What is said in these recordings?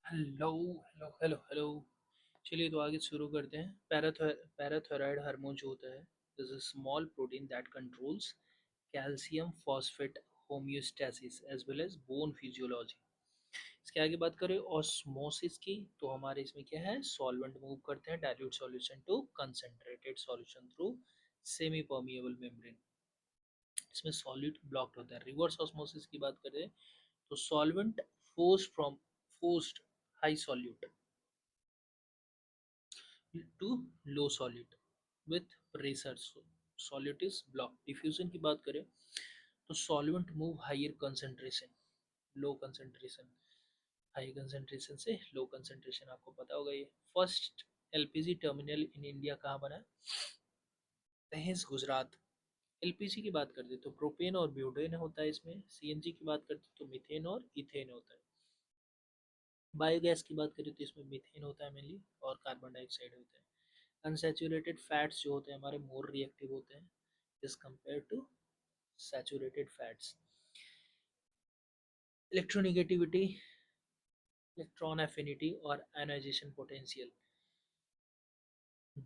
Hello hello hello hello. चलिए तो आगे शुरू करते हैं। पैराथायराइड हार्मोन जो होता है is a small protein that controls calcium phosphate homeostasis as well as bone physiology. इसके आगे बात करें ऑस्मोसिस की, तो हमारे इसमें क्या है, सॉल्वेंट मूव करते हैं dilute solution to concentrated solution through semi permeable membrane. इसमें सॉलिड ब्लॉक्ड होता है। रिवर्स ऑस्मोसिस की बात करें तो solvent forced high solute to low solid with pressure, solid is block. Diffusion की बात करें तो solvent move higher concentration, low concentration, high concentration से लो कंसंट्रेशन। आपको पता होगा ये first LPG terminal in India कहाँ बना? दहेज, गुजरात। एलपीजी की बात करते तो प्रोपेन और ब्यूटेन होता है इसमें। सीएनजी की बात करते तो मीथेन और इथेन होता है। बायोगैस की बात करें तो इसमें मीथेन होता है मेनली और कार्बन डाइऑक्साइड होता है। अनसैचुरेटेड फैट्स जो होते हैं हमारे मोर रिएक्टिव होते हैं as compare to saturated fats. Electronegativity, electron affinity और ionization potential,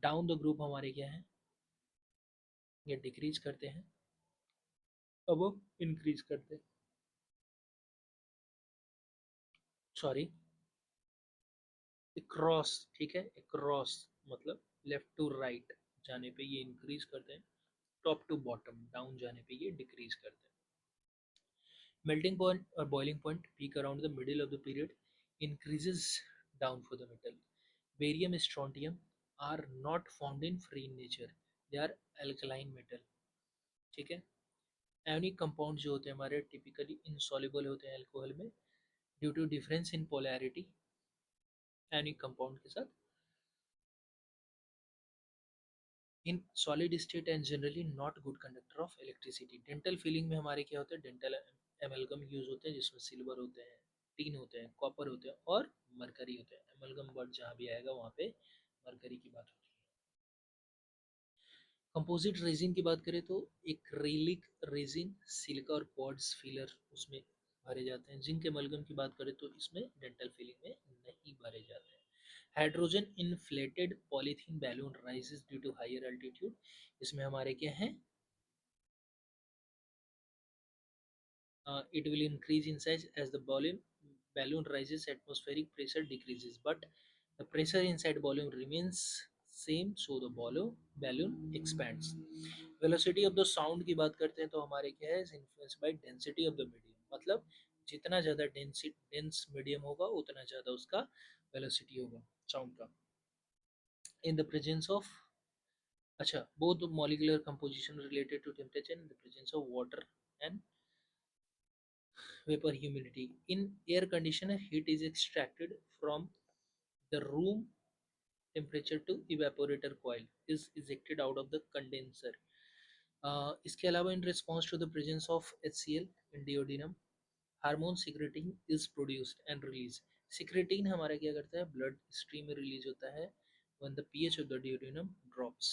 down the group हमारे क्या है, ये डिक्रीज करते हैं, अब वो इंक्रीज करते हैं। सॉरी, क्रॉस, ठीक है, क्रॉस मतलब लेफ्ट टू राइट जाने पे ये इंक्रीज करते हैं, टॉप टू बॉटम डाउन जाने पे ये डिक्रीज करते हैं। Melting point or boiling point peak around the middle of the period, increases down for the metal. Barium and strontium are not found in free in nature. They are alkaline metal. ठीक है। Ionic compound जो होते हैं हमारे typically insoluble होते हैं alcohol में due to difference in polarity ionic compound के साथ in solid state and generally not good conductor of electricity. Dental filling में हमारे क्या होते हैं, डेंटल एमलगम यूज होते हैं जिसमें सिल्वर होते हैं, टीन होते हैं, कॉपर होते हैं और मरकरी होते हैं। एमलगम वर्ड जहाँ भी आएगा वहाँ पे मरकरी की बात होती है। कंपोजिट रेजिन की बात करें तो एक्रिलिक रेजिन, सिलिका और क्वार्ट्ज फिलर उसमें भरे जाते हैं। जिंक एमलगम की बात करें तो इसमें डेंटल फीलिंग में नहीं भरे जाते हैं। Hydrogen inflated polythene balloon rises due to higher altitude, इसमें हमारे क्या है, it will increase in size as the balloon rises, atmospheric pressure decreases, but the pressure inside balloon remains same, so the balloon expands. Velocity of the sound की बात करते हैं तो हमारे क्या है, influenced by density of the medium, मतलब जितना ज़्यादा डेंस मीडियम होगा उतना ज़्यादा उसका वेलोसिटी होगा साउंड का। इन द प्रेजेंस ऑफ, अच्छा, both the molecular composition related to temperature in the presence of water and vapor humidity. In air conditioner, heat is extracted from the room temperature to evaporator coil is ejected out of the condenser. इसके अलावा in response to the presence of HCl in duodenum, hormone secretin is produced and release. Secretin हमारा क्या करता है, blood stream में release होता है when the pH of the duodenum drops.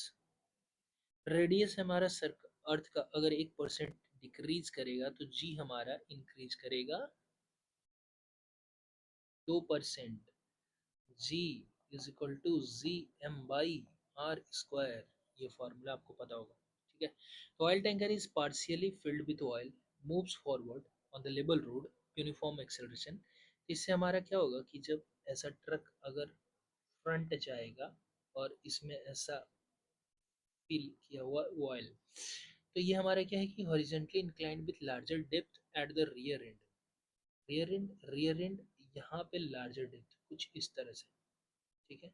Radius हमारा सर्कल अर्थ का अगर 1% डिक्रीज करेगा तो जी हमारा इंक्रीज करेगा 2%। G is equal to G M by R square, ये फॉर्मूला आपको पता होगा। ठीक है। तो oil tanker is partially filled with oil, moves forward on the लेबल रोड, यूनिफॉर्म एक्सेलरेशन। इससे हमारा क्या होगा कि जब ऐसा ट्रक अगर फ्रंट जाएगा और इसमें ऐसा फिल किया हुआ ऑयल, तो ये हमारा क्या है कि horizontally inclined with larger depth at the rear and, rear and यहाँ पे लार्जर डेप्थ कुछ इस तरह से। ठीक है।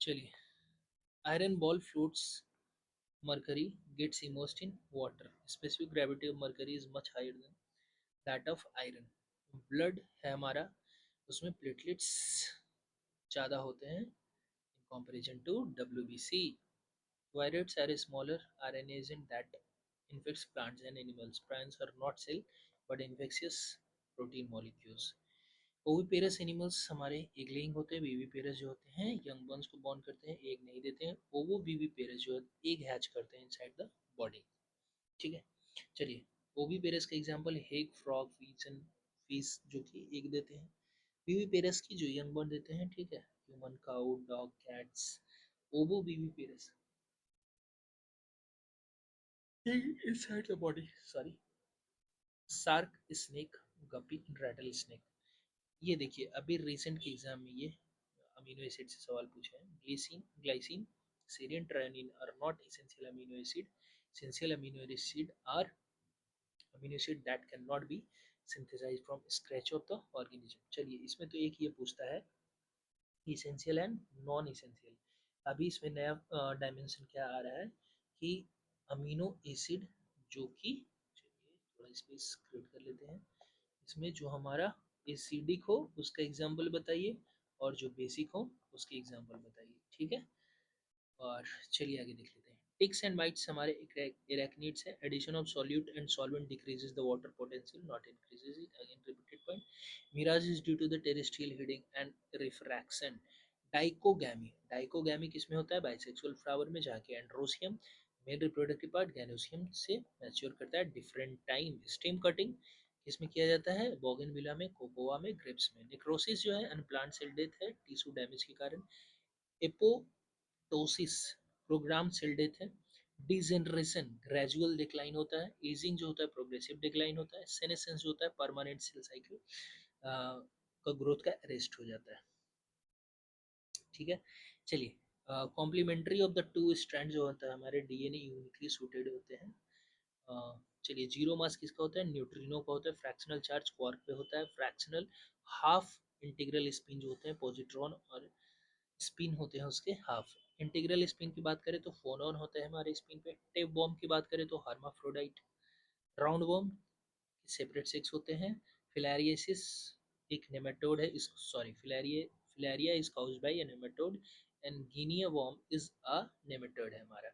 चलिए, iron ball floats mercury gets immersed in water. Specific gravity of mercury is much higher than that of iron. Blood है हमारा, उसमें प्लेटलेट्स ज़्यादा होते हैं in comparison to WBC. Viruses are a smaller RNA agent that infects plants and animals. Prions are not cell but infectious protein molecules. Oviparous animals हमारे egg laying होते हैं। बीवीपेरस जो होते हैं यंग बर्ड्स को बॉर्न करते हैं, एग नहीं देते हैं। ओवो बीवीपेरस जो है एग हैच करते हैं इनसाइड द बॉडी। ठीक है। चलिए, ओवी पेरेस का example Hague frog vision fish जो कि एग देते हैं। बीवी पेरेस की जो यंग बर्ड देते हैं, ठीक है, human, cow, dog, cats, ovoviviparous inside the body, sorry, shark snake, guppy, rattlesnake. ये देखिए अभी रिसेंट के एग्जाम में ये अमीनो एसिड से सवाल पूछा है। Glycine, glycine, serine, threonine are not essential amino acid. Essential amino acid are amino acid that can not be synthesized from scratch of the organism. चलिए इसमें तो एक ये पूछता है इसेंशियल एंड नॉन इसेंशियल। अभी इसमें नया डायमेंशन क्या आ रहा है कि अमीनो एसिड जो कि, चलिए थोड़ा स्पेस क्रिएट कर लेते हैं, इसमें जो हमारा एसिडिक हो उसका एग्जाम्पल बताइए और जो बेसिक हो उसके एग्जाम्पल बताइए, ठीक है। और चलिए आगे देख लेते हैं। टिक्स एंड माइट्स हमारे एराक्निड्स है। Addition of solute and solvent decreases the water potential, not increases it. Again repeated point. Mirage is due to the terrestrial heating and refraction. Dichogamy, dichogamy किसमें होता है? बाइसेक्सुअल फ्लावर में, जाके androecium male reproductive part gynoecium से mature करता है different time. Stem cutting किसमें किया जाता है? बोगनविला में, कोकोआ में, ग्रेप्स में। नेक्रोसिस जो है अनप्लांट सेल डेथ है टिश्यू डैमेज के कारण। एपोटोसिस प्रोग्राम सेल डेथ है। डिजेनरेशन ग्रेजुअल डिक्लाइन होता है। एजिंग जो होता है प्रोग्रेसिव डिक्लाइन होता है। सेनेसेंस जो होता है परमानेंट सेल साइकिल का ग्रोथ का अरेस्ट हो जाता है, ठीक है। चलिए complementary of the two strand जो होता है हमारे डीएनए यूनिकली सूटेड होते हैं। चलिए जीरो मास किसका होता है? न्यूट्रिनो का होता है। फ्रैक्शनल चार्ज क्वार्क पे होता है। फ्रैक्शनल हाफ इंटीग्रल स्पिन जो होते हैं पॉजिट्रॉन और स्पिन होते हैं उसके हाफ। इंटीग्रल स्पिन की बात करें तो फोनॉन होता है हमारे स्पिन पे। टेप बॉम्ब की बात करें तो हर्माफ्रोडाइट। राउंड बॉम्ब सेपरेट सेक्स होते हैं। फिलारियसिस एक नेमेटोड है, इस sorry filaria is caused by a nematode and guinea worm is a nematode है हमारा।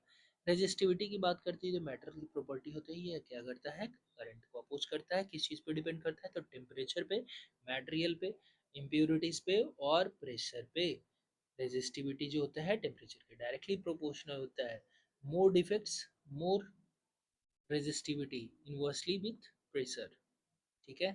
रेजिस्टिविटी की बात करती है, जो मैटर की प्रॉपर्टी होती है, ये क्या करता है? करंट को अपोज करता है। किस चीज पे डिपेंड करता है? तो टेम्परेचर पे, मटेरियल पे, इम्प्योरिटीज पे और प्रेशर पे। रेजिस्टिविटी जो होता है टेम्परेचर के डायरेक्टली प्रोपोर्शनल होता है। More defects, more resistivity inversely with pressure, ठीक है।